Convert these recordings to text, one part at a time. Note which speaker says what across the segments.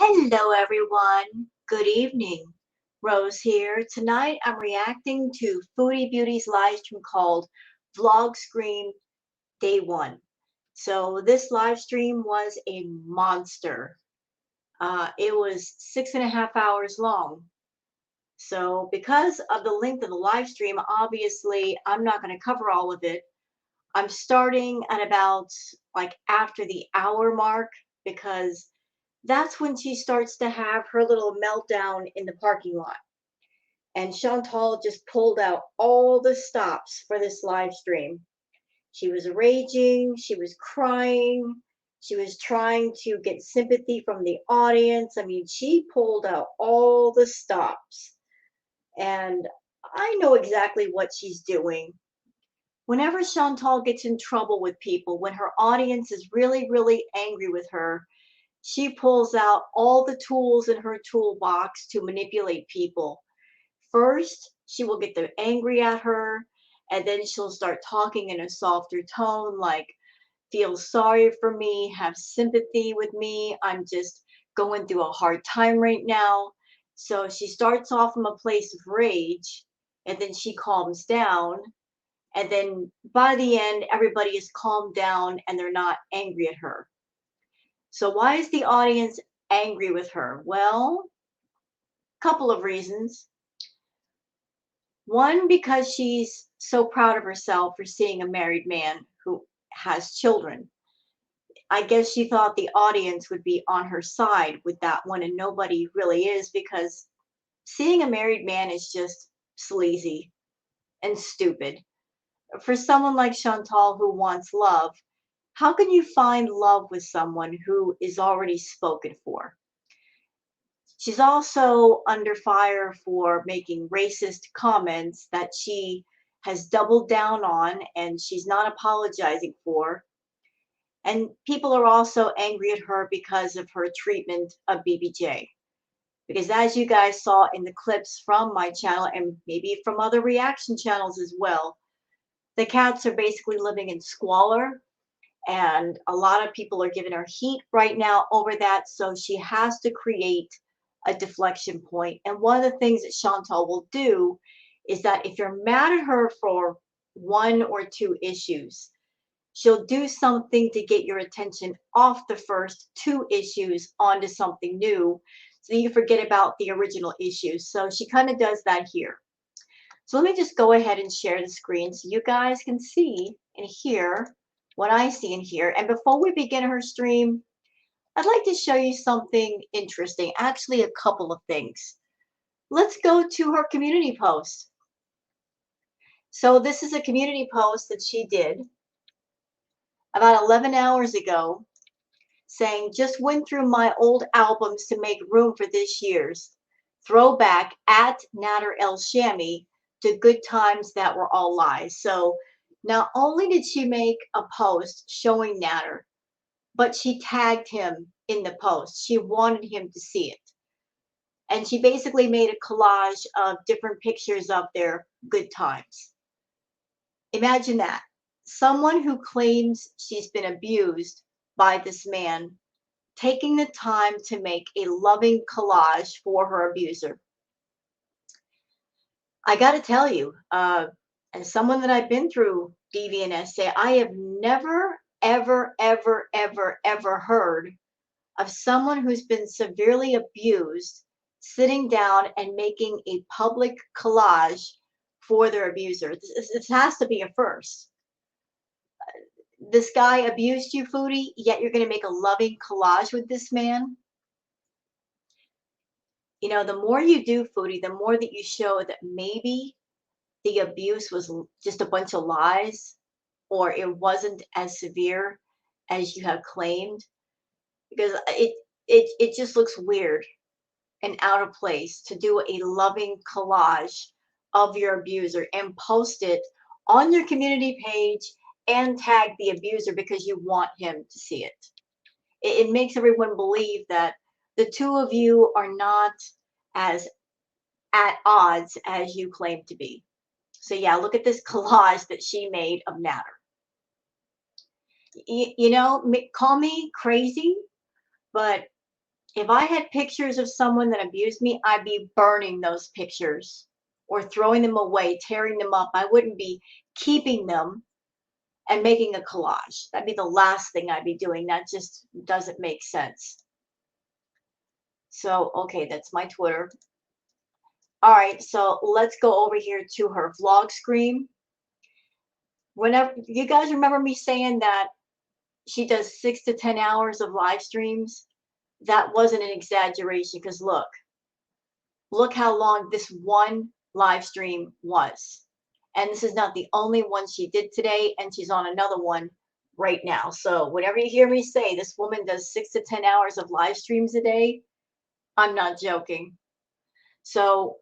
Speaker 1: Hello, everyone. Good evening. Rose here. Tonight I'm reacting to Foodie Beauty's live stream called Vlogscream Day 1. So, this live stream was a monster. It was 6.5 hours long. So, because of the length of the live stream, obviously I'm not going to cover all of it. I'm starting at about like after the hour mark because that's when she starts to have her little meltdown in the parking lot. And Chantal just pulled out all the stops for this live stream. She was raging, she was crying, she was trying to get sympathy from the audience. I mean, she pulled out all the stops. And I know exactly what she's doing. Whenever Chantal gets in trouble with people, when her audience is really, really angry with her, she pulls out all the tools in her toolbox to manipulate people. First, she will get them angry at her, and then she'll start talking in a softer tone, like, feel sorry for me, have sympathy with me. I'm just going through a hard time right now. So she starts off from a place of rage, and then she calms down. And then by the end, everybody is calmed down and they're not angry at her. So why is the audience angry with her? Well, couple of reasons. One, because she's so proud of herself for seeing a married man who has children. I guess she thought the audience would be on her side with that one, and nobody really is because seeing a married man is just sleazy and stupid. For someone like Chantal who wants love, how can you find love with someone who is already spoken for? She's also under fire for making racist comments that she has doubled down on and she's not apologizing for. And people are also angry at her because of her treatment of BBJ. Because as you guys saw in the clips from my channel and maybe from other reaction channels as well, the cats are basically living in squalor. And a lot of people are giving her heat right now over that. So she has to create a deflection point. And one of the things that Chantal will do is that if you're mad at her for one or two issues, she'll do something to get your attention off the first two issues onto something new so you forget about the original issues. So she kind of does that here. So let me just go ahead and share the screen so you guys can see and hear what I see and hear. And before we begin her stream, I'd like to show you something interesting, actually a couple of things. Let's go to her community post. So this is a community post that she did about 11 hours ago saying, just went through my old albums to make room for this year's throwback at Nader El Shami to good times that were all lies. So not only did she make a post showing Nader, but she tagged him in the post. She wanted him to see it. And she basically made a collage of different pictures of their good times. Imagine that. Someone who claims she's been abused by this man taking the time to make a loving collage for her abuser. I got to tell you, as someone that I've been through DVNSA, I have never, ever, ever, ever, ever heard of someone who's been severely abused sitting down and making a public collage for their abuser. This has to be a first. This guy abused you, Foodie, yet you're going to make a loving collage with this man. You know, the more you do, Foodie, the more that you show that maybe the abuse was just a bunch of lies or it wasn't as severe as you have claimed, because it just looks weird and out of place to do a loving collage of your abuser and post it on your community page and tag the abuser because you want him to see it. It makes everyone believe that the two of you are not as at odds as you claim to be. So yeah, look at this collage that she made of Nader. You know, call me crazy, but If I had pictures of someone that abused me, I'd be burning those pictures or throwing them away, tearing them up. I wouldn't be keeping them and making a collage. That'd be the last thing I'd be doing. That just doesn't make sense. So, okay, that's my Twitter. All right, so let's go over here to her Vlogscream. Whenever you guys remember me saying that she does 6 to 10 hours of live streams, that wasn't an exaggeration because look how long this one live stream was. And this is not the only one she did today, and she's on another one right now. So whenever you hear me say this woman does 6 to 10 hours of live streams a day, I'm not joking. So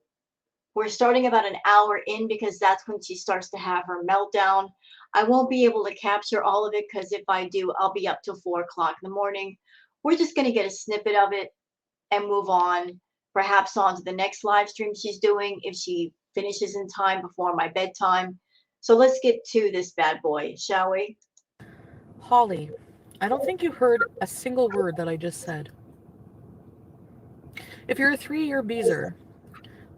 Speaker 1: we're starting about an hour in because that's when she starts to have her meltdown. I won't be able to capture all of it because if I do, I'll be up till 4 o'clock in the morning. We're just going to get a snippet of it and move on, perhaps on to the next live stream she's doing if she finishes in time before my bedtime. So let's get to this bad boy, shall we?
Speaker 2: Holly, I don't think you heard a single word that I just said. If you're a 3-year beezer,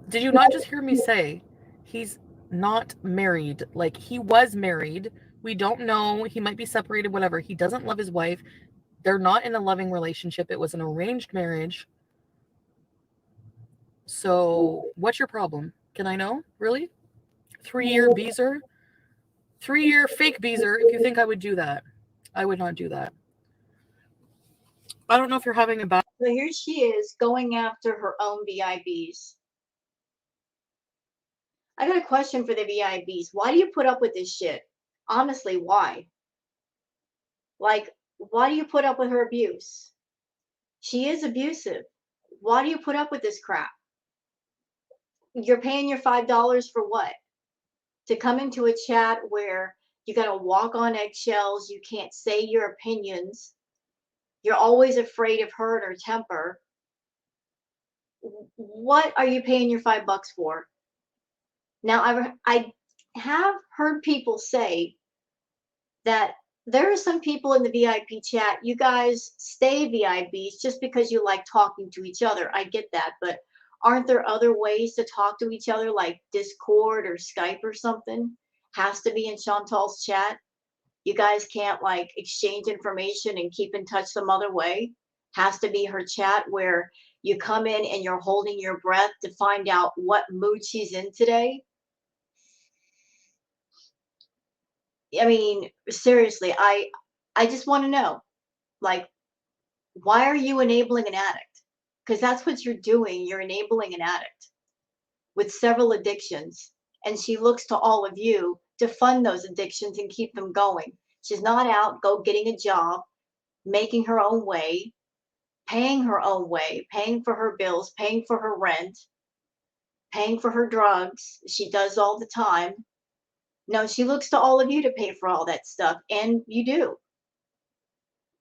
Speaker 2: did you not just hear me say he's not married? Like, he was married. We don't know. He might be separated, whatever. He doesn't love his wife. They're not in a loving relationship. It was an arranged marriage. So, what's your problem? Can I know? Really? 3-year beezer? 3-year fake beezer, if you think I would do that. I would not do that. I don't know if you're having a bad.
Speaker 1: So here she is going after her own VIBs. I got a question for the VIBs. Why do you put up with this shit? Honestly, why? Like, why do you put up with her abuse? She is abusive. Why do you put up with this crap? You're paying your $5 for what? To come into a chat where you got to walk on eggshells, you can't say your opinions, you're always afraid of hurt or temper. What are you paying your $5 for? Now, I have heard people say that there are some people in the VIP chat, you guys stay VIPs just because you like talking to each other. I get that, but aren't there other ways to talk to each other like Discord or Skype or something? Has to be in Chantal's chat. You guys can't like exchange information and keep in touch some other way. Has to be her chat where you come in and you're holding your breath to find out what mood she's in today. I mean, seriously, I just want to know, like, why are you enabling an addict? Because that's what you're doing. You're enabling an addict with several addictions, and she looks to all of you to fund those addictions and keep them going. She's not out go getting a job, making her own way, paying her own way, paying for her bills, paying for her rent, paying for her drugs. She does all the time. No, she looks to all of you to pay for all that stuff, and you do.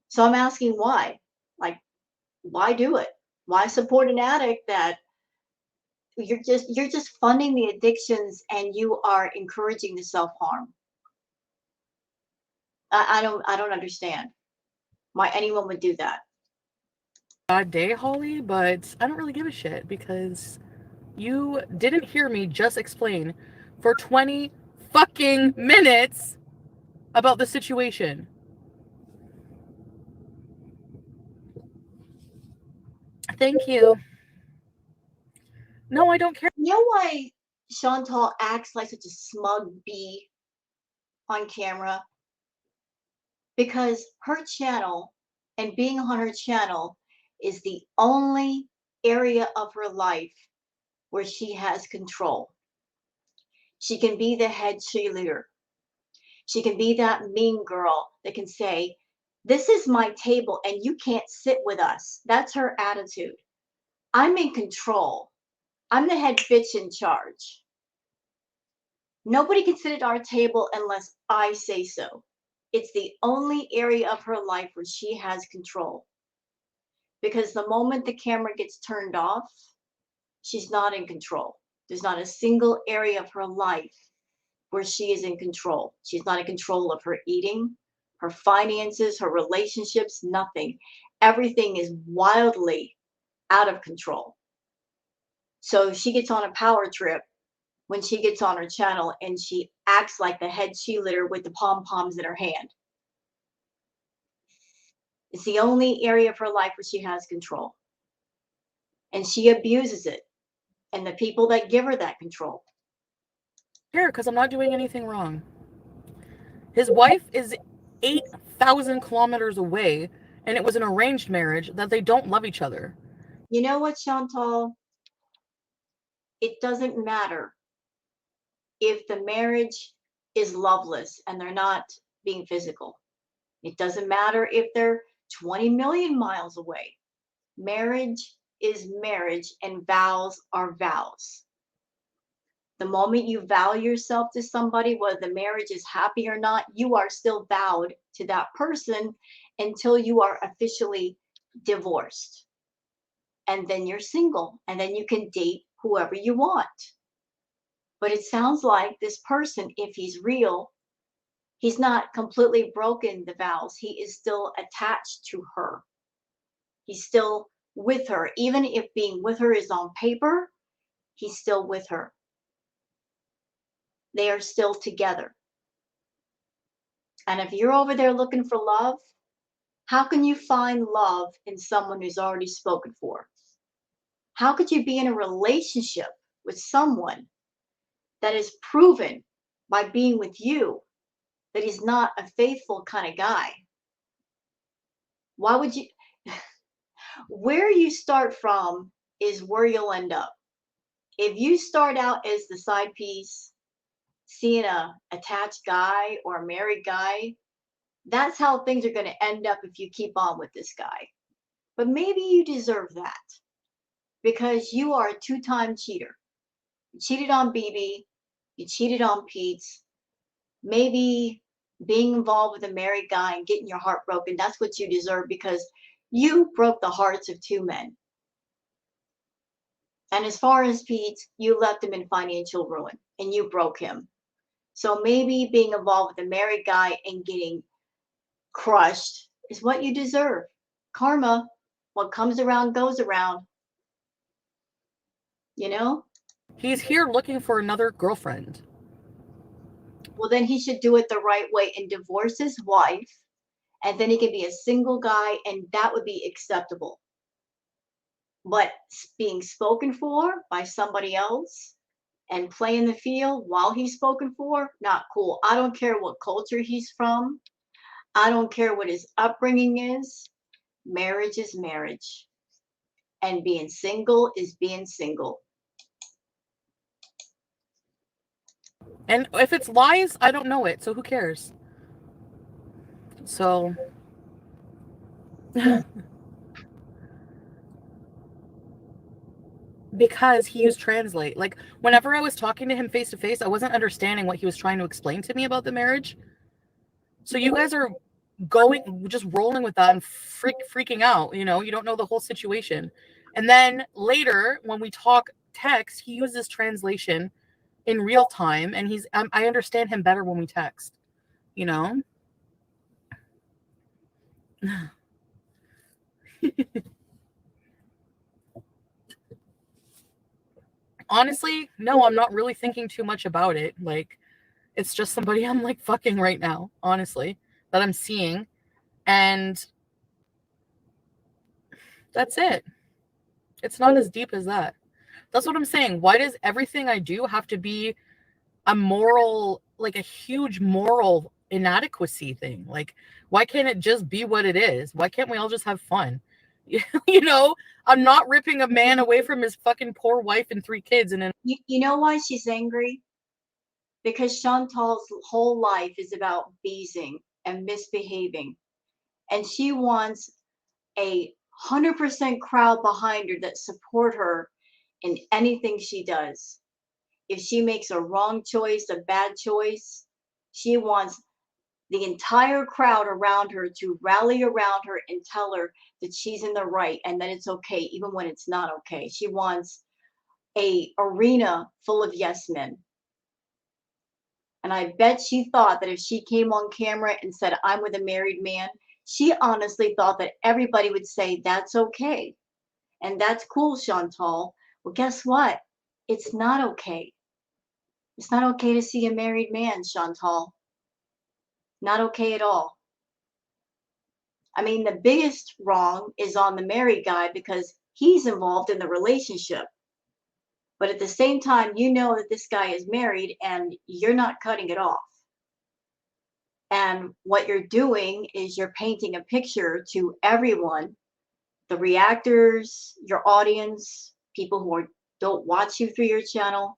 Speaker 1: So I'm asking why? Like, why do it? Why support an addict that you're just funding the addictions and you are encouraging the self-harm? I don't understand why anyone would do that.
Speaker 2: Bad day, Holly, but I don't really give a shit because you didn't hear me just explain for 20 fucking minutes about the situation. Thank you. No, I don't care.
Speaker 1: You know why Chantal acts like such a smug bee on camera? Because her channel and being on her channel is the only area of her life where she has control. She can be the head cheerleader. She can be that mean girl that can say, "This is my table and you can't sit with us." That's her attitude. I'm in control. I'm the head bitch in charge. Nobody can sit at our table unless I say so. It's the only area of her life where she has control. Because the moment the camera gets turned off, she's not in control. There's not a single area of her life where she is in control. She's not in control of her eating, her finances, her relationships, nothing. Everything is wildly out of control. So she gets on a power trip when she gets on her channel and she acts like the head cheerleader with the pom-poms in her hand. It's the only area of her life where she has control. And she abuses it. And the people that give her that control.
Speaker 2: Here, because I'm not doing anything wrong. His wife is 8,000 kilometers away, and it was an arranged marriage that they don't love each other.
Speaker 1: You know what, Chantal? It doesn't matter if the marriage is loveless and they're not being physical. It doesn't matter if they're 20 million miles away. Marriage is marriage and vows are vows. The moment you vow yourself to somebody, whether the marriage is happy or not, you are still vowed to that person until you are officially divorced. And then you're single, and then you can date whoever you want. But it sounds like this person, if he's real, he's not completely broken the vows. He is still attached to her. He's still with her. Even if being with her is on paper, he's still with her. They are still together. And if you're over there looking for love, how can you find love in someone who's already spoken for? How could you be in a relationship with someone that is proven by being with you that he's not a faithful kind of guy? Why would you? Where you start from is where you'll end up. If you start out as the side piece, seeing a attached guy or a married guy, that's how things are going to end up if you keep on with this guy. But maybe you deserve that because you are a two-time cheater. You cheated on BB, you cheated on Pete's. Maybe being involved with a married guy and getting your heart broken, that's what you deserve because you broke the hearts of two men. And as far as Pete, you left him in financial ruin and you broke him. So maybe being involved with a married guy and getting crushed is what you deserve. Karma, what comes around goes around. You know?
Speaker 2: He's here looking for another girlfriend.
Speaker 1: Well, then he should do it the right way and divorce his wife, and then he can be a single guy, and that would be acceptable. But being spoken for by somebody else and playing the field while he's spoken for, not cool. I don't care what culture he's from. I don't care what his upbringing is. Marriage is marriage. And being single is being single.
Speaker 2: And if it's lies, I don't know it, so who cares? So because he used Translate. Like whenever I was talking to him face to face, I wasn't understanding what he was trying to explain to me about the marriage. So you guys are just rolling with that and freaking out, you know, you don't know the whole situation. And then later when we talk text, he uses translation in real time, and I understand him better when we text, you know. Honestly, no, I'm not really thinking too much about it. Like, it's just somebody I'm like fucking right now, honestly, that I'm seeing. And that's it. It's not as deep as that. That's what I'm saying. Why does everything I do have to be a moral, like a huge moral inadequacy thing? Like, why can't it just be what it is? Why can't we all just have fun? You know, I'm not ripping a man away from his fucking poor wife and 3 kids. And then
Speaker 1: You know why she's angry? Because Chantal's whole life is about beezing and misbehaving. And she wants 100% crowd behind her that support her in anything she does. If she makes a wrong choice, a bad choice, she wants the entire crowd around her to rally around her and tell her that she's in the right and that it's okay, even when it's not okay. She wants a arena full of yes men. And I bet she thought that if she came on camera and said, I'm with a married man, she honestly thought that everybody would say, that's okay. And that's cool, Chantal. Well, guess what? It's not okay. It's not okay to see a married man, Chantal. Not okay at all. I mean, the biggest wrong is on the married guy because he's involved in the relationship. But at the same time, you know that this guy is married and you're not cutting it off. And what you're doing is you're painting a picture to everyone, the reactors, your audience, people who don't watch you through your channel.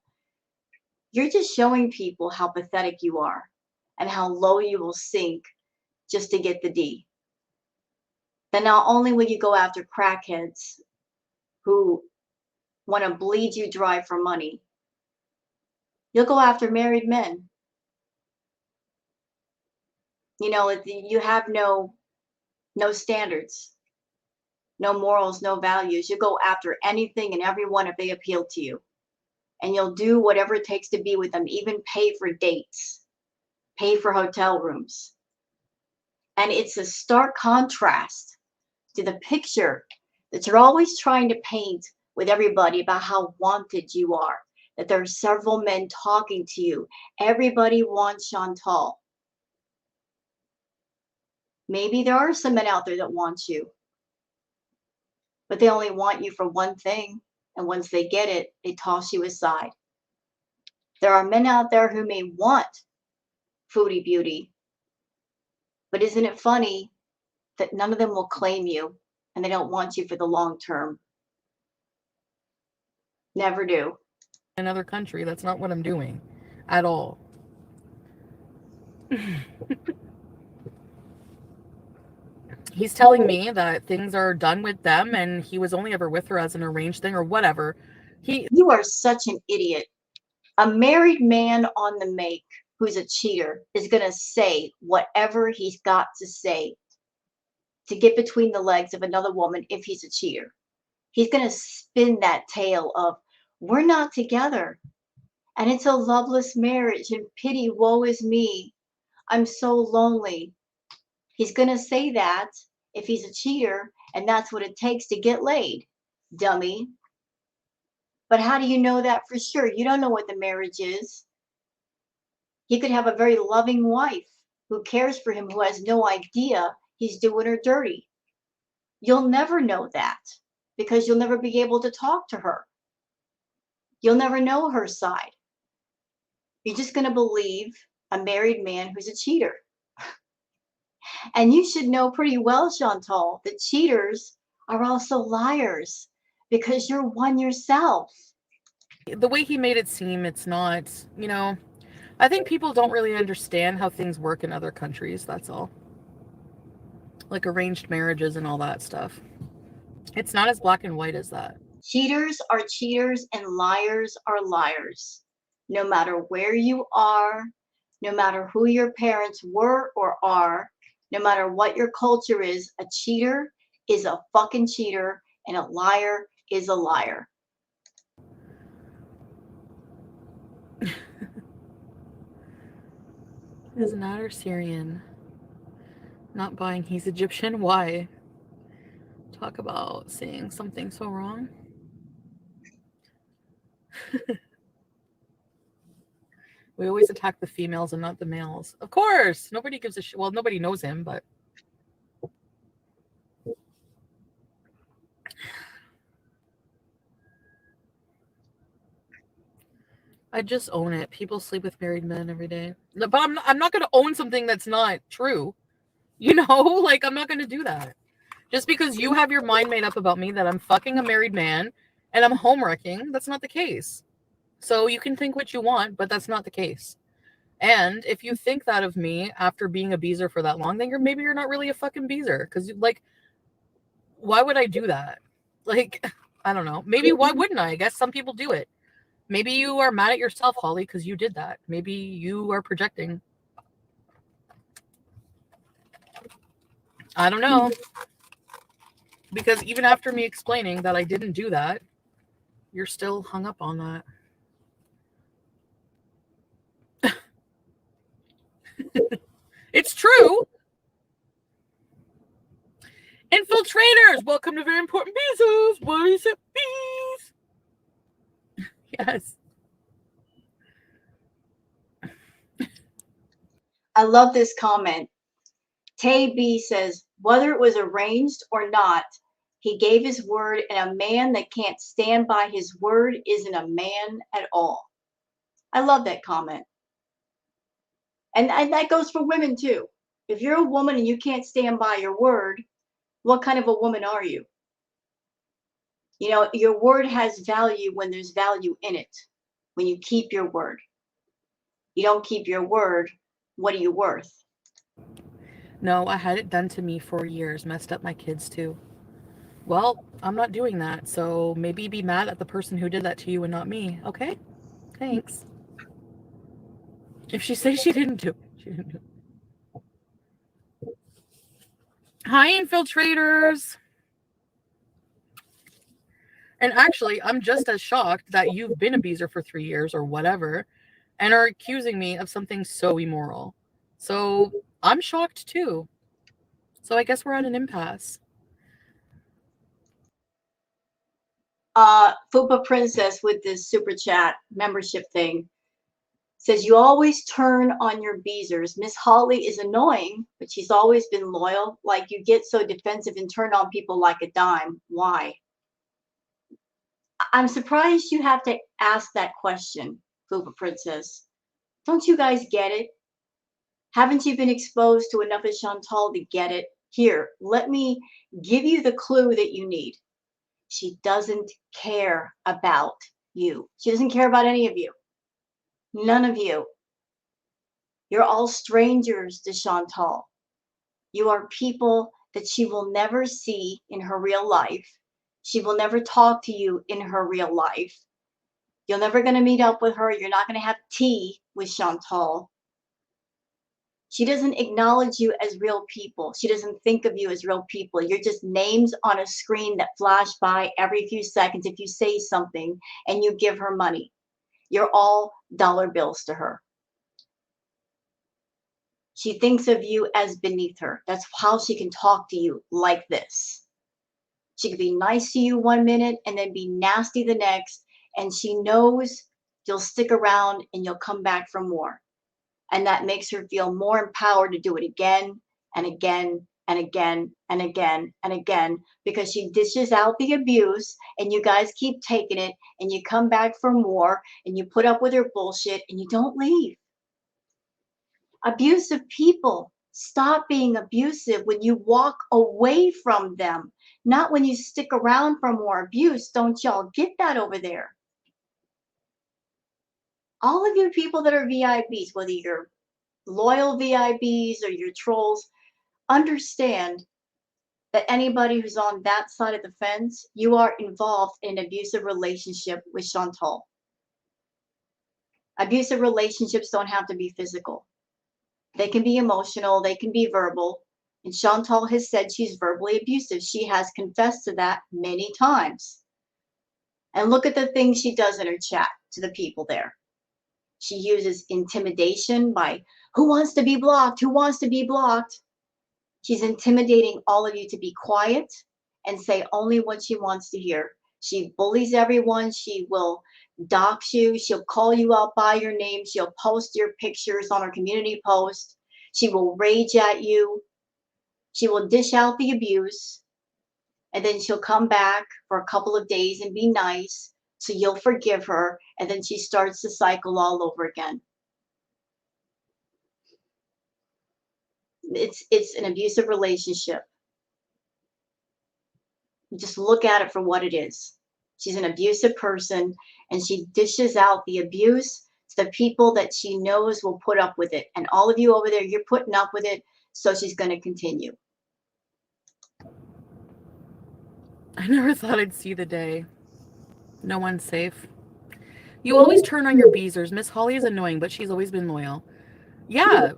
Speaker 1: You're just showing people how pathetic you are and how low you will sink just to get the D. Then not only will you go after crackheads who want to bleed you dry for money, you'll go after married men. You know, you have no standards, no morals, no values. You go after anything and everyone if they appeal to you. And you'll do whatever it takes to be with them, even pay for dates, pay for hotel rooms. And it's a stark contrast to the picture that you're always trying to paint with everybody about how wanted you are, that there are several men talking to you. Everybody wants Chantal. Maybe there are some men out there that want you, but they only want you for one thing. And once they get it, they toss you aside. There are men out there who may want Foodie Beauty, but isn't it funny that none of them will claim you and they don't want you for the long term? Never do.
Speaker 2: Another country. That's not what I'm doing at all. He's telling me that things are done with them and he was only ever with her as an arranged thing or whatever.
Speaker 1: You are such an idiot. A married man on the make who's a cheater is going to say whatever he's got to say to get between the legs of another woman if he's a cheater. He's going to spin that tale of, we're not together and it's a loveless marriage and pity, woe is me. I'm so lonely. He's going to say that if he's a cheater and that's what it takes to get laid, dummy. But how do you know that for sure? You don't know what the marriage is. He could have a very loving wife who cares for him, who has no idea he's doing her dirty. You'll never know that because you'll never be able to talk to her. You'll never know her side. You're just going to believe a married man who's a cheater. And you should know pretty well, Chantal, that cheaters are also liars because you're one yourself.
Speaker 2: The way he made it seem, it's not, I think people don't really understand how things work in other countries, that's all. Like arranged marriages and all that stuff. It's not as black and white as that.
Speaker 1: Cheaters are cheaters and liars are liars. No matter where you are, no matter who your parents were or are, no matter what your culture is, a cheater is a fucking cheater and a liar is a liar.
Speaker 2: Is Nader Syrian? Not buying he's Egyptian? Why? Talk about saying something so wrong. We always attack the females and not the males. Of course! Nobody gives a shit. Well, nobody knows him, but... I just own it. People sleep with married men every day. But I'm not going to own something that's not true. Like, I'm not going to do that. Just because you have your mind made up about me that I'm fucking a married man and I'm home wrecking, that's not the case. So you can think what you want, but that's not the case. And if you think that of me after being a beezer for that long, then maybe you're not really a fucking beezer. Because, like, why would I do that? Like, I don't know. Maybe why wouldn't I? I guess some people do it. Maybe you are mad at yourself, Holly, because you did that. Maybe you are projecting. I don't know. Because even after me explaining that I didn't do that, you're still hung up on that. It's true. Infiltration Infiltrators! Welcome to Very Important Beezos! What is it, bees? Yes.
Speaker 1: I love this comment. Tay B says, whether it was arranged or not, he gave his word, and a man that can't stand by his word isn't a man at all. I love that comment. And that goes for women too. If you're a woman and you can't stand by your word, what kind of a woman are you? You know, your word has value when there's value in it, when you keep your word. You don't keep your word, what are you worth?
Speaker 2: No, I had it done to me for years, messed up my kids too. Well, I'm not doing that, so maybe be mad at the person who did that to you and not me, okay? Thanks. If she says she didn't do it, she didn't do it. Hi, infiltrators! And actually, I'm just as shocked that you've been a beezer for 3 years or whatever and are accusing me of something so immoral. So I'm shocked too. So I guess we're at an impasse.
Speaker 1: Fupa Princess with this super chat membership thing says, you always turn on your beezers. Miss Holly is annoying, but she's always been loyal. Like, you get so defensive and turn on people like a dime. Why? I'm surprised you have to ask that question, Fupa Princess. Don't you guys get it? Haven't you been exposed to enough of Chantal to get it? Here, let me give you the clue that you need. She doesn't care about you. She doesn't care about any of you. None of you. You're all strangers to Chantal. You are people that she will never see in her real life. She will never talk to you in her real life. You're never going to meet up with her. You're not going to have tea with Chantal. She doesn't acknowledge you as real people. She doesn't think of you as real people. You're just names on a screen that flash by every few seconds if you say something and you give her money. You're all dollar bills to her. She thinks of you as beneath her. That's how she can talk to you like this. She can be nice to you 1 minute and then be nasty the next. And she knows you'll stick around and you'll come back for more. And that makes her feel more empowered to do it again and again and again and again and again, because she dishes out the abuse and you guys keep taking it and you come back for more and you put up with her bullshit and you don't leave. Abusive people stop being abusive when you walk away from them, not when you stick around for more abuse. Don't y'all get that over there? All of you people that are VIPs, whether you're loyal VIPs or you're trolls, understand that anybody who's on that side of the fence, you are involved in an abusive relationship with Chantal. Abusive relationships don't have to be physical. They can be emotional, they can be verbal. And Chantal has said she's verbally abusive. She has confessed to that many times. And look at the things she does in her chat to the people there. She uses intimidation by, who wants to be blocked? Who wants to be blocked? She's intimidating all of you to be quiet and say only what she wants to hear. She bullies everyone. She will dox you. She'll call you out by your name. She'll post your pictures on her community post. She will rage at you. She will dish out the abuse. And then she'll come back for a couple of days and be nice. So you'll forgive her. And then she starts the cycle all over again. It's an abusive relationship. Just look at it for what it is. She's an abusive person, and she dishes out the abuse to the people that she knows will put up with it. And all of you over there, you're putting up with it, so she's going to continue.
Speaker 2: I never thought I'd see the day. No one's safe. You always turn on your beezers. Miss Holly is annoying, but she's always been loyal. Yeah.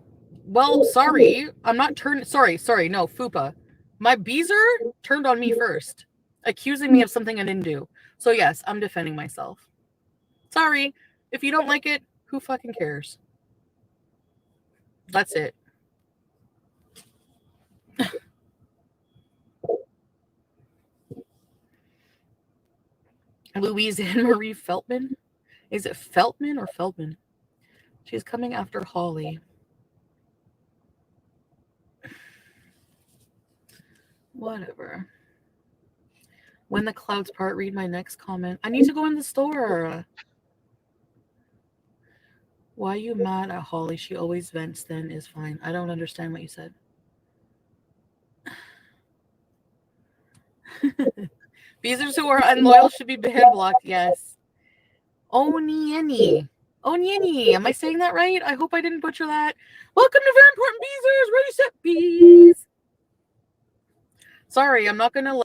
Speaker 2: Well, sorry. I'm not turning. Sorry. No, Fupa. My beezer turned on me first, accusing me of something I didn't do. So, yes, I'm defending myself. Sorry. If you don't like it, who fucking cares? That's it. Louise Anne Marie Feltman. Is it Feltman or Feldman? She's coming after Holly. Whatever. When the clouds part, read my next comment. I need to go in the store. Why are you mad at Holly? She always vents, then is fine. I don't understand what you said. Beezers who are unloyal should be hand blocked. Yes. Onieni. Onieni. Am I saying that right? I hope I didn't butcher that. Welcome to Very Important Beezers. Ready, set, bees. Sorry, I'm not gonna.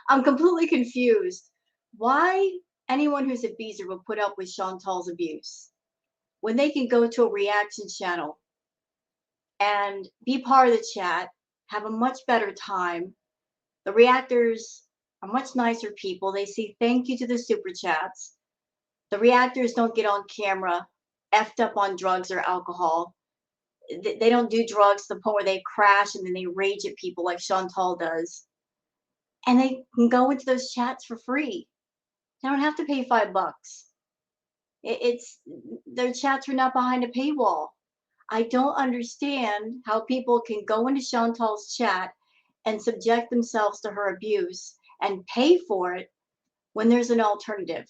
Speaker 1: I'm completely confused. Why anyone who's a beezer would put up with Chantal's abuse when they can go to a reaction channel and be part of the chat, have a much better time. The reactors are much nicer people. They say thank you to the super chats. The reactors don't get on camera effed up on drugs or alcohol. They don't do drugs to the point where they crash and then they rage at people like Chantal does. And they can go into those chats for free. They don't have to pay $5. It's their chats are not behind a paywall. I don't understand how people can go into Chantal's chat and subject themselves to her abuse and pay for it when there's an alternative.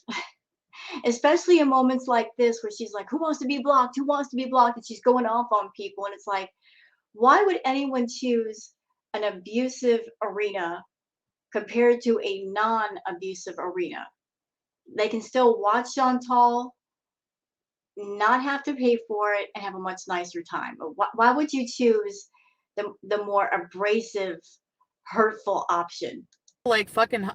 Speaker 1: Especially in moments like this where she's like, who wants to be blocked? Who wants to be blocked? And she's going off on people. And it's like, why would anyone choose an abusive arena compared to a non-abusive arena? They can still watch Chantal, not have to pay for it, and have a much nicer time. But why would you choose the more abrasive, hurtful option?
Speaker 2: Like fucking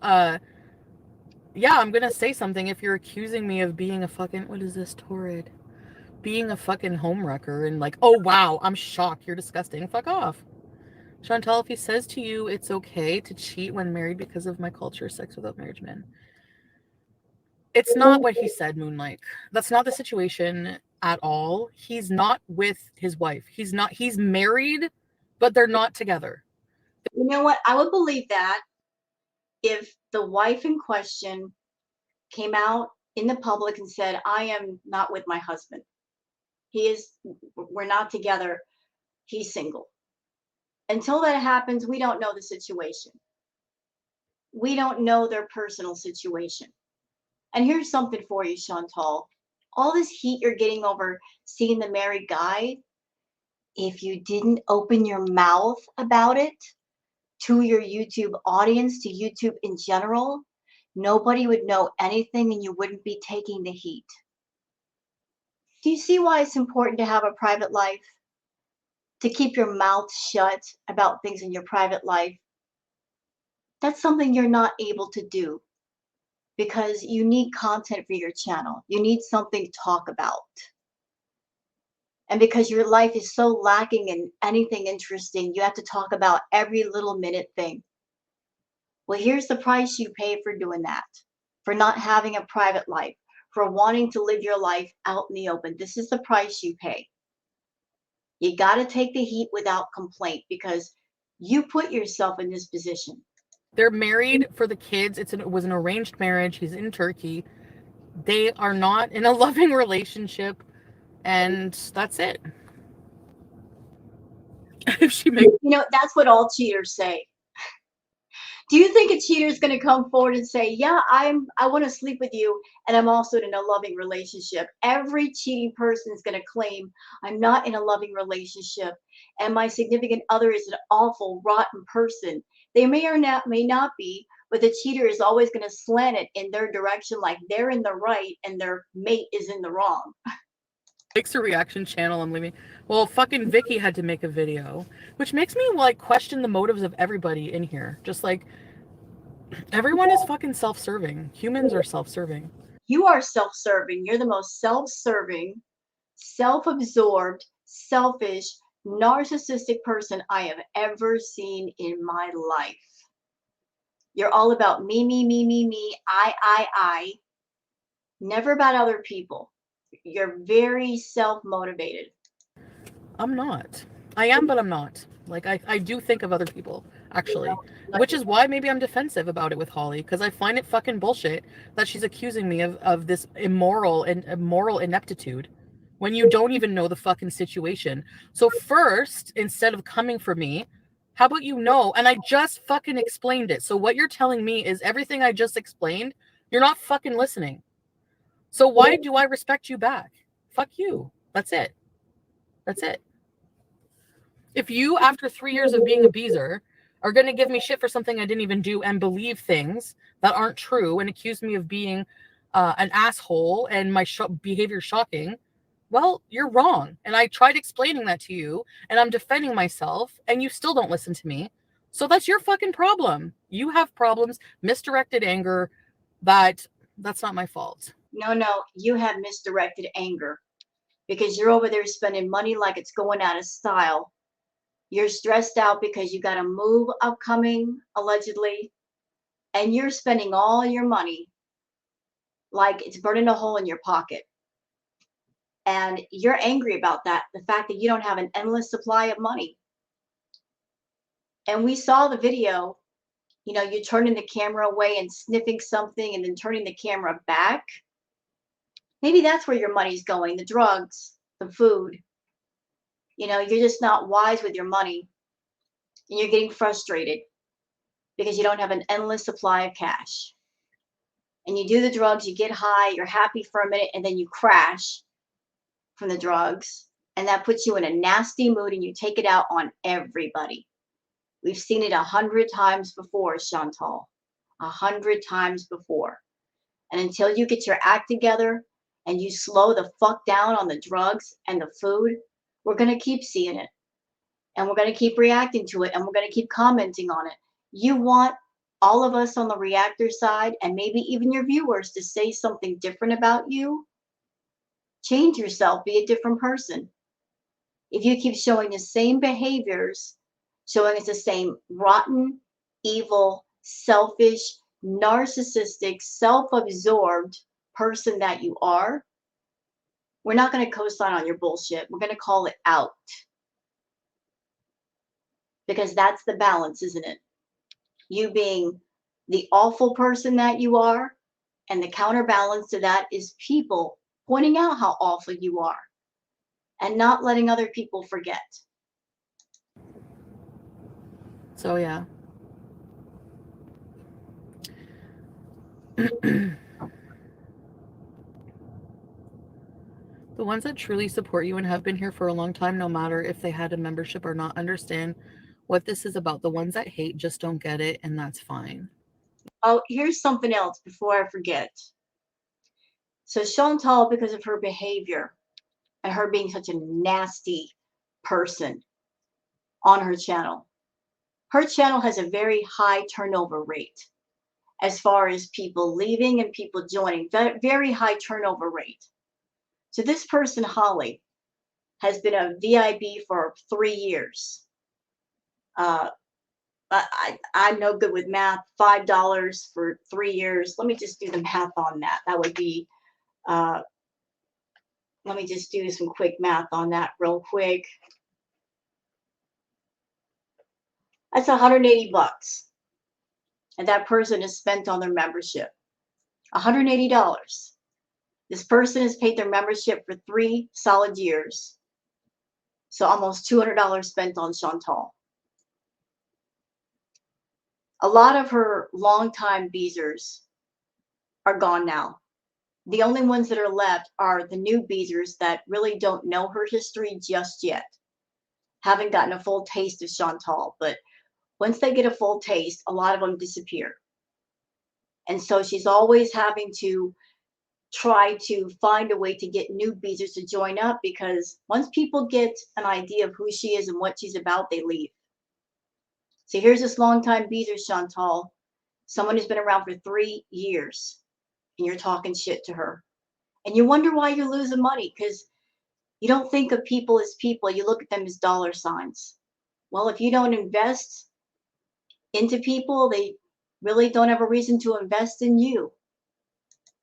Speaker 2: yeah, I'm gonna say something if you're accusing me of being a fucking, what is this, torrid? Being a fucking homewrecker and like, oh wow, I'm shocked, you're disgusting. Fuck off. Chantal, if he says to you it's okay to cheat when married because of my culture, sex without marriage men. It's not what he said, Moonlight. That's not the situation at all. He's not with his wife. He's married, but they're not together.
Speaker 1: You know what? I would believe that if the wife in question came out in the public and said, I am not with my husband. We're not together. He's single. Until that happens, we don't know the situation. We don't know their personal situation. And here's something for you, Chantal. All this heat you're getting over seeing the married guy, if you didn't open your mouth about it to your YouTube audience, to YouTube in general, nobody would know anything and you wouldn't be taking the heat. Do you see why it's important to have a private life? To keep your mouth shut about things in your private life? That's something you're not able to do because you need content for your channel. You need something to talk about. And because your life is so lacking in anything interesting, you have to talk about every little minute thing. Well, here's the price you pay for doing that, for not having a private life, for wanting to live your life out in the open. This is the price you pay. You got to take the heat without complaint because you put yourself in this position.
Speaker 2: They're married for the kids. It was an arranged marriage. He's in Turkey. They are not in a loving relationship, and that's it. If she makes,
Speaker 1: that's what all cheaters say. Do you think a cheater is going to come forward and say, yeah, I want to sleep with you and I'm also in a loving relationship? Every cheating person is going to claim I'm not in a loving relationship and my significant other is an awful, rotten person. They may not be, but the cheater is always going to slant it in their direction like they're in the right and their mate is in the wrong.
Speaker 2: makes a reaction channel, I'm leaving. Well, fucking Vicky had to make a video, which makes me like question the motives of everybody in here. Just like everyone is fucking self-serving. Humans are self-serving.
Speaker 1: You are self-serving. You're the most self-serving, self-absorbed, selfish, narcissistic person I have ever seen in my life. You're all about me, me, me, me, me, I. Never about other people. You're very self-motivated.
Speaker 2: I'm not. I am, but I'm not. Like, I do think of other people. actually. Which is why maybe I'm defensive about it with Holly, because I find it fucking bullshit that she's accusing me of this immoral and moral ineptitude when you don't even know the fucking situation. So first, instead of coming for me, how about you know? And I just fucking explained it. So what you're telling me is everything I just explained, you're not fucking listening. So why do I respect you back? Fuck you. That's it. That's it. If you, after 3 years of being a beezer, are going to give me shit for something I didn't even do and believe things that aren't true and accuse me of being an asshole and my behavior shocking, well, you're wrong. And I tried explaining that to you and I'm defending myself and you still don't listen to me. So that's your fucking problem. You have problems, misdirected anger. That's not my fault.
Speaker 1: No, you have misdirected anger because you're over there spending money like it's going out of style. You're stressed out because you got a move upcoming, allegedly, and you're spending all your money like it's burning a hole in your pocket. And you're angry about that, the fact that you don't have an endless supply of money. And we saw the video, you turning the camera away and sniffing something and then turning the camera back. Maybe that's where your money's going, the drugs, the food. You're just not wise with your money and you're getting frustrated because you don't have an endless supply of cash. And you do the drugs, you get high, you're happy for a minute, and then you crash from the drugs. And that puts you in a nasty mood and you take it out on everybody. We've seen it 100 times before, Chantal. 100 times before. And until you get your act together and you slow the fuck down on the drugs and the food, we're going to keep seeing it. And we're going to keep reacting to it. And we're going to keep commenting on it. You want all of us on the reactor side and maybe even your viewers to say something different about you? Change yourself. Be a different person. If you keep showing the same behaviors, showing us the same rotten, evil, selfish, narcissistic, self-absorbed person that you are, we're not going to co-sign on your bullshit. We're going to call it out. Because that's the balance, isn't it? You being the awful person that you are, and the counterbalance to that is people pointing out how awful you are and not letting other people forget.
Speaker 2: So, yeah. The ones that truly support you and have been here for a long time, no matter if they had a membership or not, understand what this is about. The ones that hate just don't get it, and that's fine.
Speaker 1: Oh, here's something else before I forget. So Chantal, because of her behavior and her being such a nasty person on her channel has a very high turnover rate as far as people leaving and people joining. Very high turnover rate. So this person, Holly, has been a VIB for 3 years. I'm no good with math. $5 for 3 years. Let me just do the math on that. That would be, let me just do some quick math on that real quick. That's $180. And that person is spent on their membership. $180. This person has paid their membership for 3 solid years. So almost $200 spent on Chantal. A lot of her longtime beezers are gone now. The only ones that are left are the new beezers that really don't know her history just yet. Haven't gotten a full taste of Chantal, but once they get a full taste, a lot of them disappear. And so she's always having to try to find a way to get new beezers to join up, because once people get an idea of who she is and what she's about, they leave. So here's this longtime beezer, Chantal, someone who's been around for 3 years, and you're talking shit to her. And you wonder why you're losing money, because you don't think of people as people. You look at them as dollar signs. Well, if you don't invest into people, they really don't have a reason to invest in you.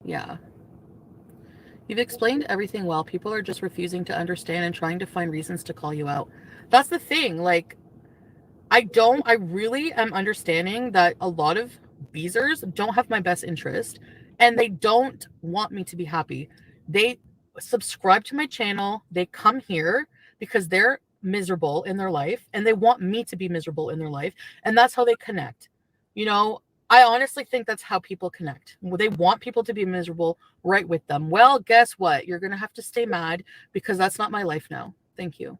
Speaker 2: Yeah. You've explained everything well. People are just refusing to understand and trying to find reasons to call you out. That's the thing. Like, I really am understanding that a lot of beezers don't have my best interest and they don't want me to be happy. They subscribe to my channel, they come here because they're miserable in their life and they want me to be miserable in their life. And that's how they connect. You know, I honestly think that's how people connect. They want people to be miserable right with them. Well, guess what? You're going to have to stay mad because that's not my life now. Thank you.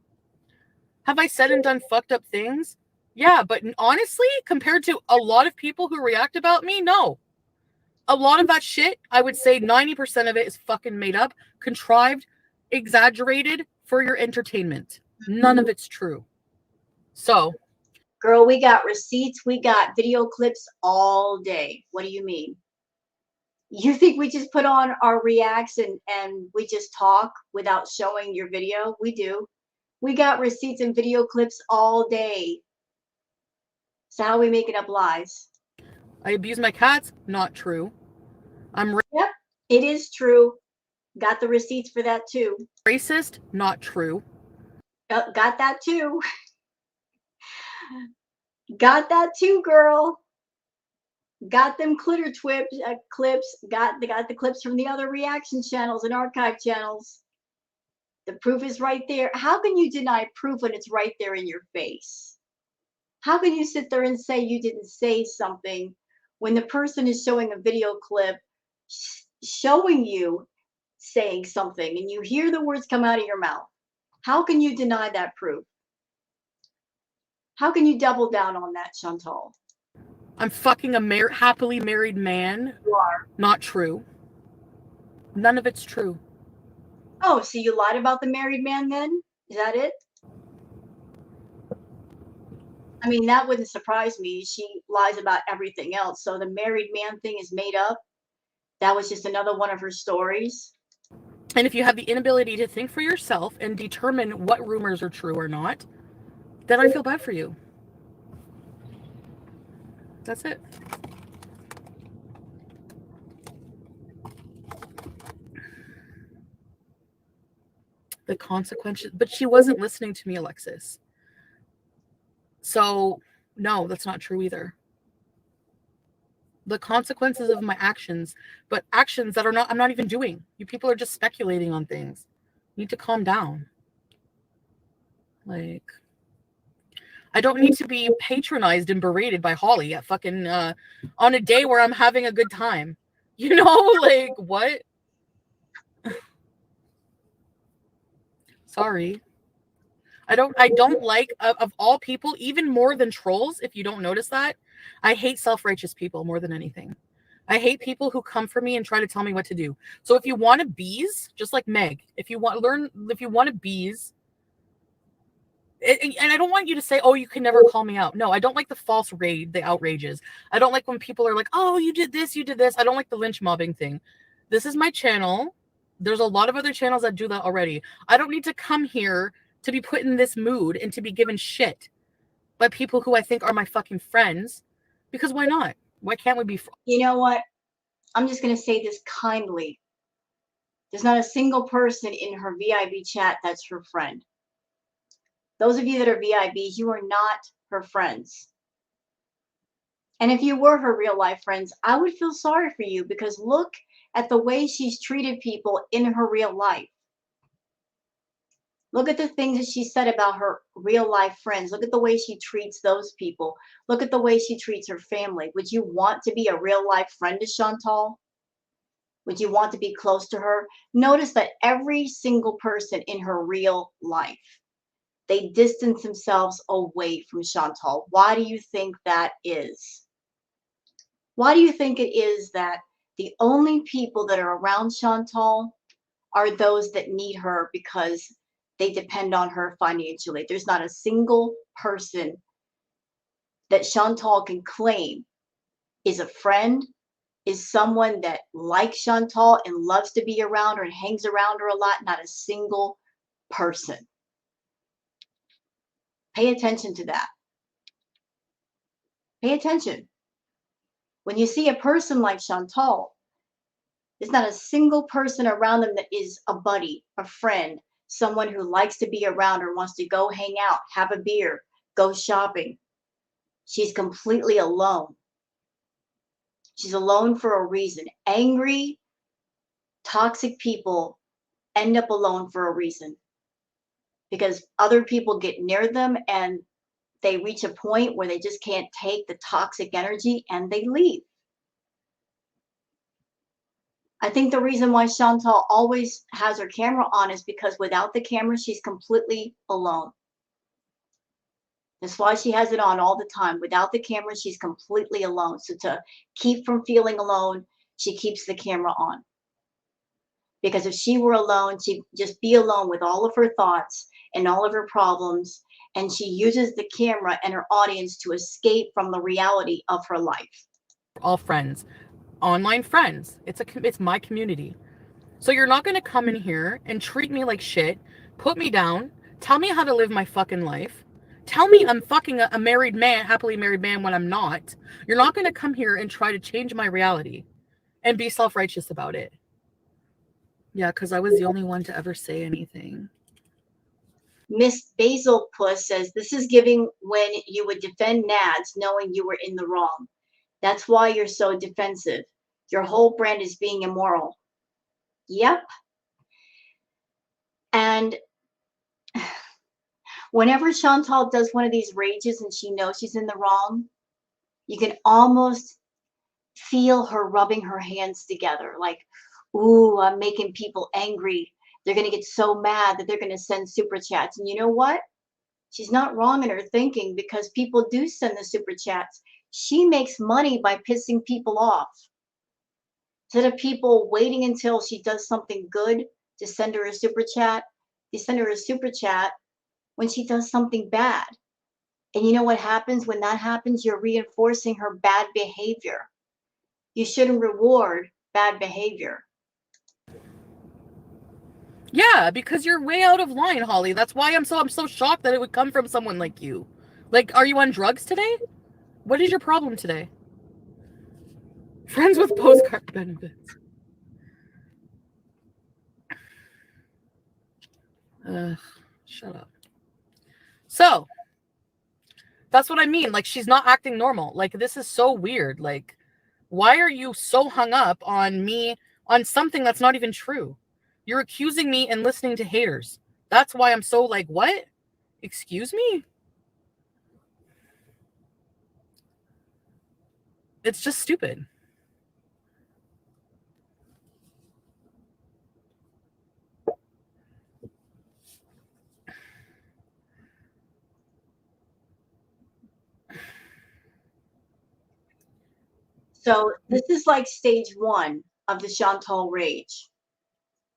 Speaker 2: Have I said and done fucked up things? Yeah, but honestly, compared to a lot of people who react about me, no. A lot of that shit, I would say 90% of it is fucking made up, contrived, exaggerated for your entertainment. None of it's true. So,
Speaker 1: Girl, we got receipts, we got video clips all day. What do you mean? You think we just put on our reacts and we just talk without showing your video? We do. We got receipts and video clips all day. So how are we making up lies?
Speaker 2: I abuse my cats? Not true. I'm
Speaker 1: Yep, it is true. Got the receipts for that too.
Speaker 2: racist? Not true.
Speaker 1: Got that too. Got that too, girl. Got them clitter clips. Got the clips from the other reaction channels and archive channels. The proof is right there. How can you deny proof when it's right there in your face? How can you sit there and say you didn't say something when the person is showing a video clip showing you saying something and you hear the words come out of your mouth? How can you deny that proof? How can you double down on that, Chantal?
Speaker 2: I'm fucking a happily married man.
Speaker 1: You are.
Speaker 2: Not true. None of it's true.
Speaker 1: Oh, so you lied about the married man then? Is that it? I mean, that wouldn't surprise me. She lies about everything else. So the married man thing is made up. That was just another one of her stories.
Speaker 2: And if you have the inability to think for yourself and determine what rumors are true or not, then I feel bad for you. That's it. The consequences, but she wasn't listening to me, Alexis. So, no, that's not true either. The consequences of my actions, but actions that I'm not even doing. You people are just speculating on things. You need to calm down. Like, I don't need to be patronized and berated by Holly at fucking on a day where I'm having a good time. You know, like what? Sorry. I don't like of all people, even more than trolls, if you don't notice that. I hate self-righteous people more than anything. I hate people who come for me and try to tell me what to do. So if you want to bees, just like Meg, if you want to bees, and I don't want you to say, oh, you can never call me out. No, I don't like the false raid, the outrages. I don't like when people are like, oh, you did this, you did this. I don't like the lynch mobbing thing. This is my channel. There's a lot of other channels that do that already. I don't need to come here to be put in this mood and to be given shit by people who I think are my fucking friends. Because why not? Why can't we be friends?
Speaker 1: You know what? I'm just going to say this kindly. There's not a single person in her VIB chat that's her friend. Those of you that are VIBs, you are not her friends. And if you were her real life friends, I would feel sorry for you because look at the way she's treated people in her real life. Look at the things that she said about her real life friends. Look at the way she treats those people. Look at the way she treats her family. Would you want to be a real life friend to Chantal? Would you want to be close to her? Notice that every single person in her real life, they distance themselves away from Chantal. Why do you think that is? Why do you think it is that the only people that are around Chantal are those that need her because they depend on her financially? There's not a single person that Chantal can claim is a friend, is someone that likes Chantal and loves to be around her and hangs around her a lot. Not a single person. Pay attention to that. Pay attention. When you see a person like Chantal, there's not a single person around them that is a buddy, a friend, someone who likes to be around or wants to go hang out, have a beer, go shopping. She's completely alone. She's alone for a reason. Angry, toxic people end up alone for a reason because other people get near them and they reach a point where they just can't take the toxic energy and they leave. I think the reason why Chantal always has her camera on is because without the camera, she's completely alone. That's why she has it on all the time. Without the camera, she's completely alone. So to keep from feeling alone, she keeps the camera on. Because if she were alone, she'd just be alone with all of her thoughts and all of her problems. And she uses the camera and her audience to escape from the reality of her life.
Speaker 2: All friends, online friends. It's my community. So you're not going to come in here and treat me like shit, put me down, tell me how to live my fucking life, tell me I'm fucking a married man, happily married man when I'm not. You're not going to come here and try to change my reality and be self-righteous about it. Yeah, because I was the only one to ever say anything.
Speaker 1: Miss Basil Puss says, this is giving when you would defend Nads knowing you were in the wrong. That's why you're so defensive. Your whole brand is being immoral. Yep. And whenever Chantal does one of these rages and she knows she's in the wrong, you can almost feel her rubbing her hands together like, ooh, I'm making people angry. They're going to get so mad that they're going to send super chats. And you know what? She's not wrong in her thinking because people do send the super chats. She makes money by pissing people off. Instead of people waiting until she does something good to send her a super chat, they send her a super chat when she does something bad. And you know what happens when that happens? You're reinforcing her bad behavior. You shouldn't reward bad behavior.
Speaker 2: Yeah, because you're way out of line, Holly. That's why I'm so shocked that it would come from someone like you. Like, are you on drugs today? What is your problem today? Friends with postcard benefits. Shut up. So, that's what I mean. Like, she's not acting normal. Like, this is so weird. Like, why are you so hung up on me on something that's not even true? You're accusing me and listening to haters. That's why I'm so like, what? Excuse me? It's just stupid.
Speaker 1: So this is like stage one of the Chantal rage.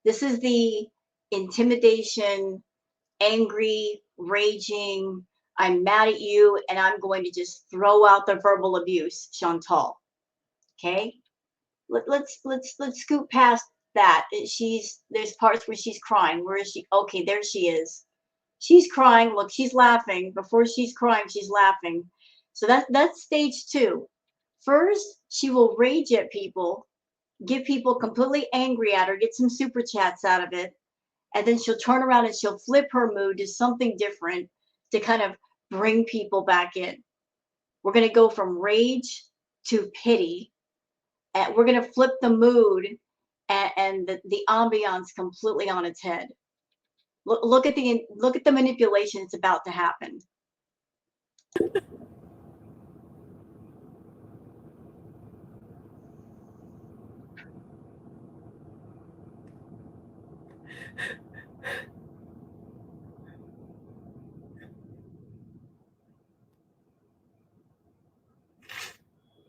Speaker 1: This is the intimidation, angry, raging, I'm mad at you, and I'm going to just throw out the verbal abuse, Chantal. Okay? Let's scoot past that. There's parts where she's crying. Where is she? Okay, there she is. She's crying. Look, she's laughing. Before she's crying, she's laughing. So that's stage two. First, she will rage at people, get people completely angry at her, get some super chats out of it, and then she'll turn around and she'll flip her mood to something different to kind of bring people back in. We're going to go from rage to pity, and we're going to flip the mood and the ambiance completely on its head. Look at the manipulation that's about to happen.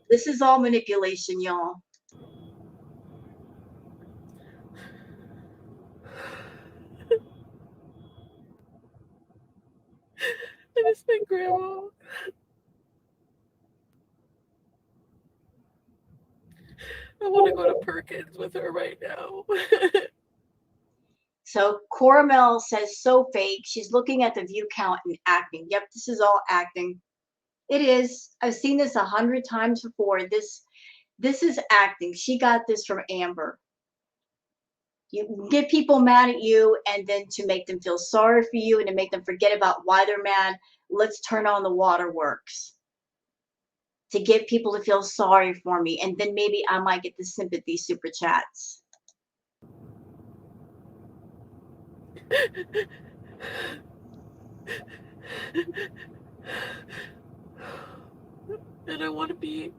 Speaker 1: This is all manipulation, y'all.
Speaker 2: I miss my grandma. I want to go to Perkins with her right now.
Speaker 1: So Coramel says, so fake. She's looking at the view count and acting. Yep, this is all acting. It is. I've seen this 100 times before. This is acting. She got this from Amber. You get people mad at you, and then to make them feel sorry for you and to make them forget about why they're mad, let's turn on the waterworks. to get people to feel sorry for me, and then maybe I might get the sympathy super chats.
Speaker 2: And I want to be.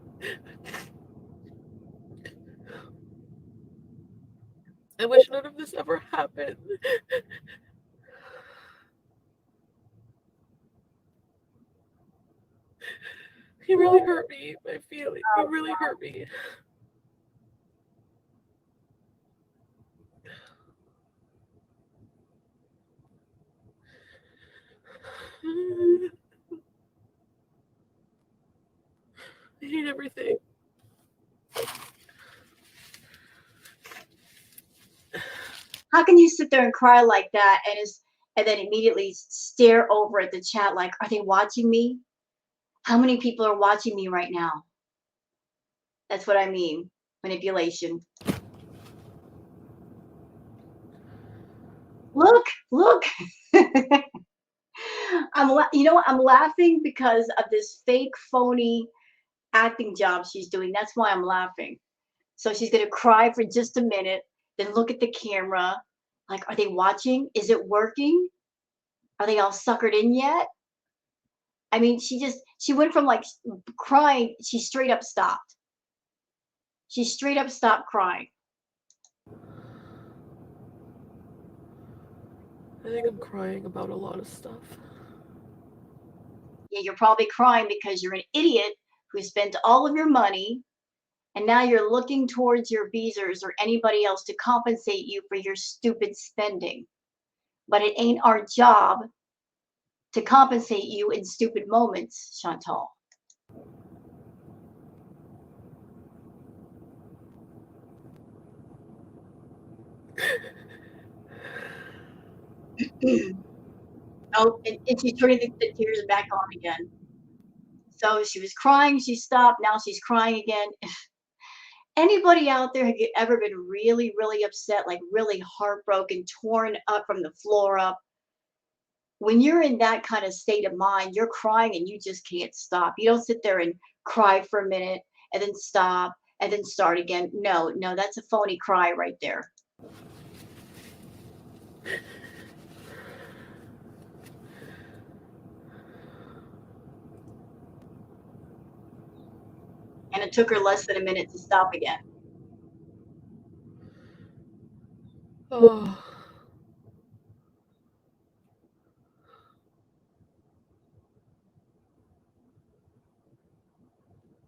Speaker 2: I wish none of this ever happened. He really hurt me. I feel it. He really hurt me. I hate everything.
Speaker 1: How can you sit there and cry like that and then immediately stare over at the chat like, are they watching me? How many people are watching me right now? That's what I mean. Manipulation. Look, look. You know what? I'm laughing because of this fake, phony acting job she's doing. That's why I'm laughing. So she's gonna cry for just a minute, then look at the camera, like, are they watching? Is it working? Are they all suckered in yet? I mean, she went from like crying, she straight up stopped. She straight up stopped crying.
Speaker 2: I think I'm crying about a lot of stuff.
Speaker 1: Yeah, you're probably crying because you're an idiot who spent all of your money and now you're looking towards your Beezers or anybody else to compensate you for your stupid spending. But it ain't our job to compensate you in stupid moments, Chantal. Oh, and she's turning the tears back on again. So she was crying, she stopped, now she's crying again. Anybody out there have ever been really, really upset, like really heartbroken, torn up from the floor up? When you're in that kind of state of mind, you're crying and you just can't stop. You don't sit there and cry for a minute and then stop and then start again. No, no, that's a phony cry right there. And it took her less than a minute to stop again.
Speaker 2: Oh.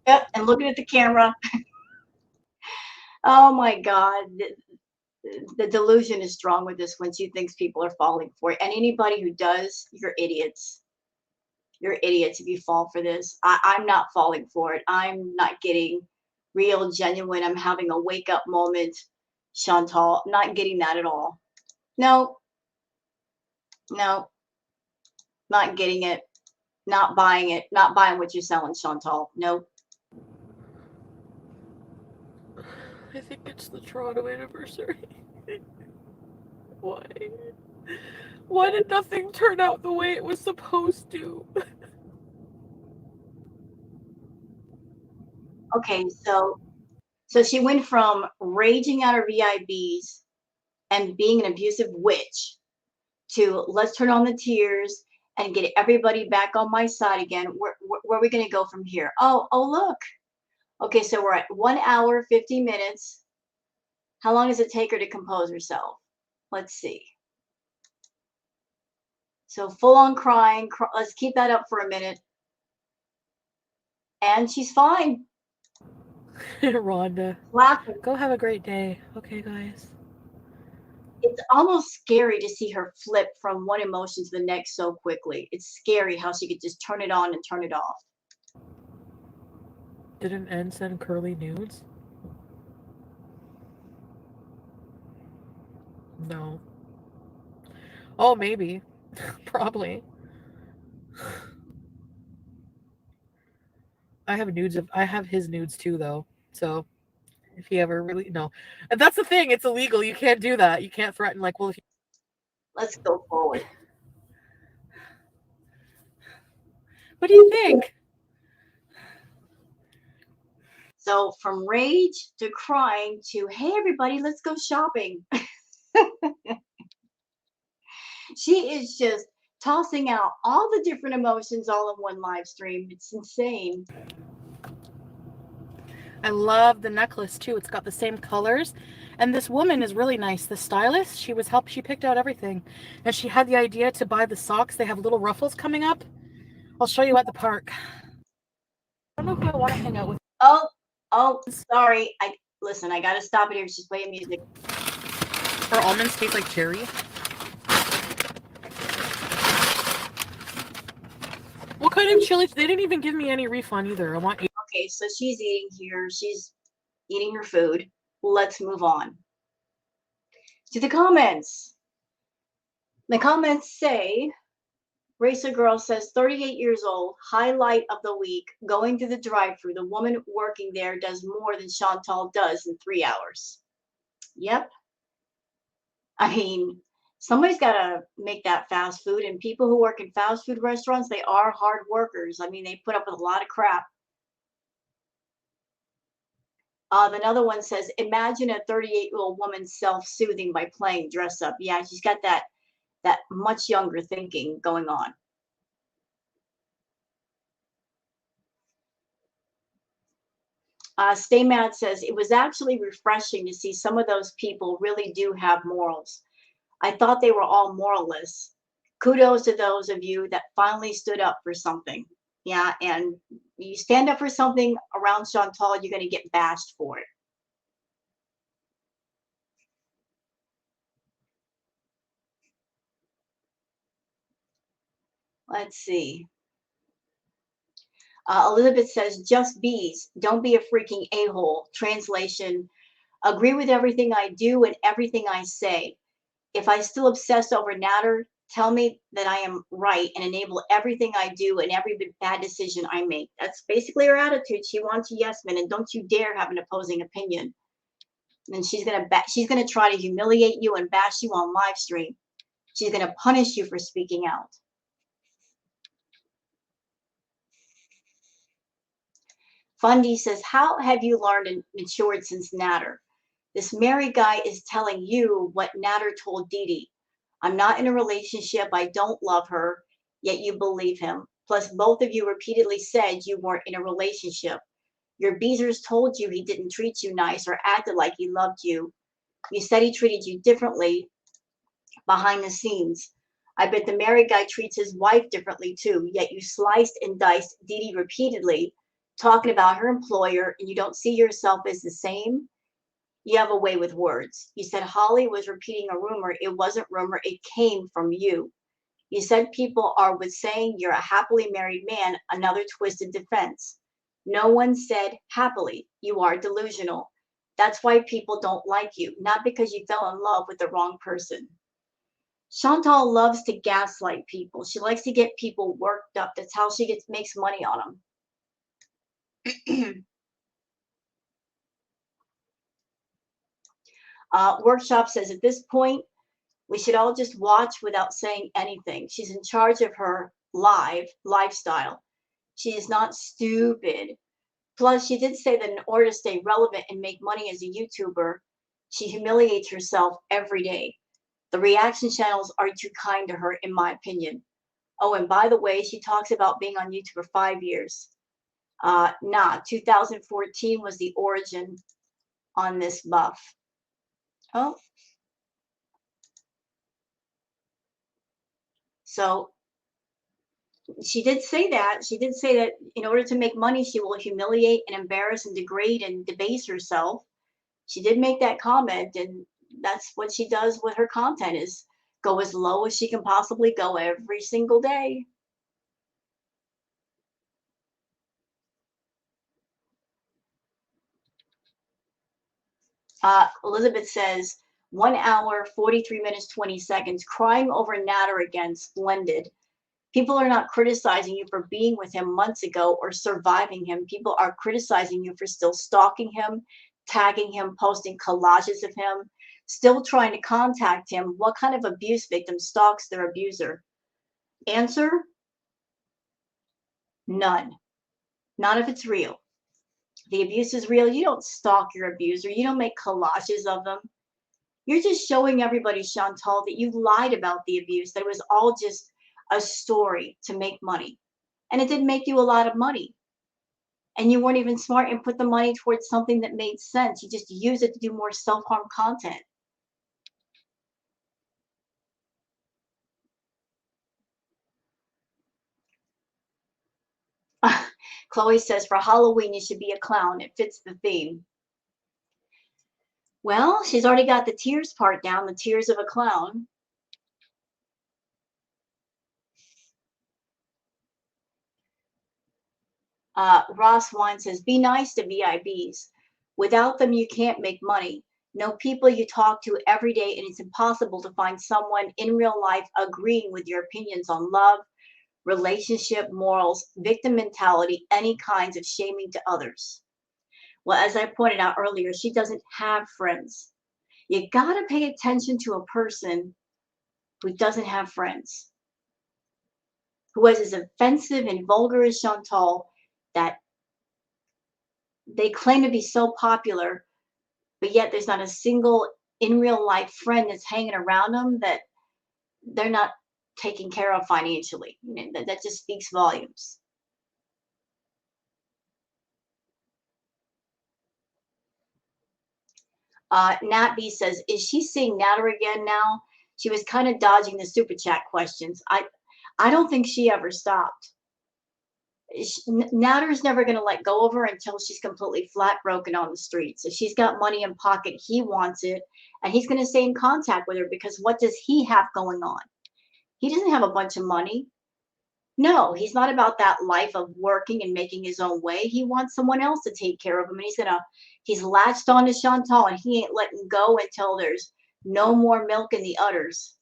Speaker 1: Yep, and looking at the camera. Oh my God. The delusion is strong with this one. She thinks people are falling for it. And anybody who does, you're idiots. You're idiots if you fall for this. I'm not falling for it. I'm not getting real, genuine. I'm having a wake up moment, Chantal. Not getting that at all. No, no, not getting it. Not buying it. Not buying what you're selling, Chantal. Nope.
Speaker 2: I think it's the Toronto anniversary. Why? Why did nothing turn out the way it was supposed to?
Speaker 1: Okay, so she went from raging at her VIBs and being an abusive witch to let's turn on the tears and get everybody back on my side again. Where are we going to go from here? Oh, look. Okay, so we're at 1 hour, 50 minutes. How long does it take her to compose herself? Let's see. So full on crying. Let's keep that up for a minute. And she's fine.
Speaker 2: Rhonda,
Speaker 1: Laughing.
Speaker 2: go have a great day. Okay, guys.
Speaker 1: It's almost scary to see her flip from one emotion to the next so quickly. It's scary how she could just turn it on and turn it off.
Speaker 2: Didn't N send curly nudes? No. Oh, maybe. Probably. I have his nudes too, though. So if he ever really and that's the thing. It's illegal. You can't do that. You can't threaten like, well, if you...
Speaker 1: Let's go forward.
Speaker 2: What do you think?
Speaker 1: So from rage to crying to, hey, everybody, let's go shopping. She is just tossing out all the different emotions all in one live stream. It's insane.
Speaker 2: I love the necklace too. It's got the same colors. And this woman is really nice. The stylist, she picked out everything. And she had the idea to buy the socks. They have little ruffles coming up. I'll show you at the park. I don't know who I want to hang out with.
Speaker 1: Oh, sorry. Listen, I gotta stop it here. She's playing music.
Speaker 2: Her almonds taste like cherry. What kind of chili? They didn't even give me any refund either. I want.
Speaker 1: Okay, so she's eating here. She's eating her food. Let's move on to the comments. The comments say, Racer Girl says, 38 years old, highlight of the week, going through the drive-thru. The woman working there does more than Chantal does in 3 hours. Yep. I mean, somebody's got to make that fast food, and people who work in fast food restaurants, they are hard workers. I mean, they put up with a lot of crap. Another one says, imagine a 38-year-old woman self-soothing by playing dress up. Yeah, she's got that much younger thinking going on. Stay Mad says, it was actually refreshing to see some of those people really do have morals. I thought they were all moralists. Kudos to those of you that finally stood up for something. Yeah, and you stand up for something around Chantal, you're going to get bashed for it. Let's see. Elizabeth says, just bees. Don't be a freaking a-hole. Translation, agree with everything I do and everything I say. If I still obsess over Natter, tell me that I am right and enable everything I do and every bad decision I make. That's basically her attitude. She wants a yes man, and don't you dare have an opposing opinion. And she's gonna try to humiliate you and bash you on live stream. She's gonna punish you for speaking out. Fundy says, how have you learned and matured since Natter? This married guy is telling you what Natter told Dee Dee. I'm not in a relationship. I don't love her, yet you believe him. Plus, both of you repeatedly said you weren't in a relationship. Your Beezers told you he didn't treat you nice or acted like he loved you. You said he treated you differently behind the scenes. I bet the married guy treats his wife differently too, yet you sliced and diced Dee Dee repeatedly, talking about her employer, and you don't see yourself as the same. You have a way with words. You said Holly was repeating a rumor. It wasn't rumor. It came from you. You said people are with saying you're a happily married man, another twisted defense. No one said happily. You are delusional. That's why people don't like you, not because you fell in love with the wrong person. Chantal loves to gaslight people. She likes to get people worked up. That's how she makes money on them. Workshop says, at this point, we should all just watch without saying anything. She's in charge of her lifestyle. She is not stupid. Plus, she did say that in order to stay relevant and make money as a YouTuber, she humiliates herself every day. The reaction channels are too kind to her, in my opinion. Oh, and by the way, she talks about being on YouTube for 5 years. 2014 was the origin on this buff. Oh. So she did say that. She did say that in order to make money, she will humiliate and embarrass and degrade and debase herself. She did make that comment, and that's what she does with her content, is go as low as she can possibly go every single day. Elizabeth says, 1 hour, 43 minutes, 20 seconds, crying over Natter again, splendid. People are not criticizing you for being with him months ago or surviving him. People are criticizing you for still stalking him, tagging him, posting collages of him, still trying to contact him. What kind of abuse victim stalks their abuser? Answer, none. Not if it's real. The abuse is real. You don't stalk your abuser. You don't make collages of them. You're just showing everybody, Chantal, that you lied about the abuse, that it was all just a story to make money. And it didn't make you a lot of money. And you weren't even smart and put the money towards something that made sense. You just use it to do more self-harm content. Chloe says, for Halloween, you should be a clown. It fits the theme. Well, she's already got the tears part down, the tears of a clown. Ross Wine says, be nice to VIBs. Without them, you can't make money. Know people you talk to every day, and it's impossible to find someone in real life agreeing with your opinions on love, relationship, morals, victim mentality, any kinds of shaming to others. Well, as I pointed out earlier, she doesn't have friends. You got to pay attention to a person who doesn't have friends, who is as offensive and vulgar as Chantal, that they claim to be so popular, but yet there's not a single in real life friend that's hanging around them that they're not taken care of financially. That just speaks volumes. Nat B says, is she seeing Natter again now? She was kind of dodging the super chat questions. I don't think she ever stopped. Natter's never going to let go of her until she's completely flat broken on the streets. If she's got money in pocket, he wants it, and he's going to stay in contact with her, because what does he have going on? He doesn't have a bunch of money. No, he's not about that life of working and making his own way. He wants someone else to take care of him, and he's latched on to Chantal, and he ain't letting go until there's no more milk in the udders.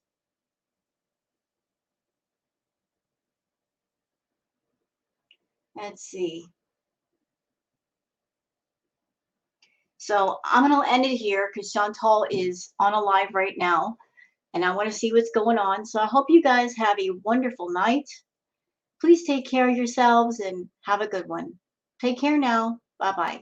Speaker 1: Let's see. So I'm going to end it here because Chantal is on a live right now, and I want to see what's going on. So I hope you guys have a wonderful night. Please take care of yourselves and have a good one. Take care now. Bye-bye.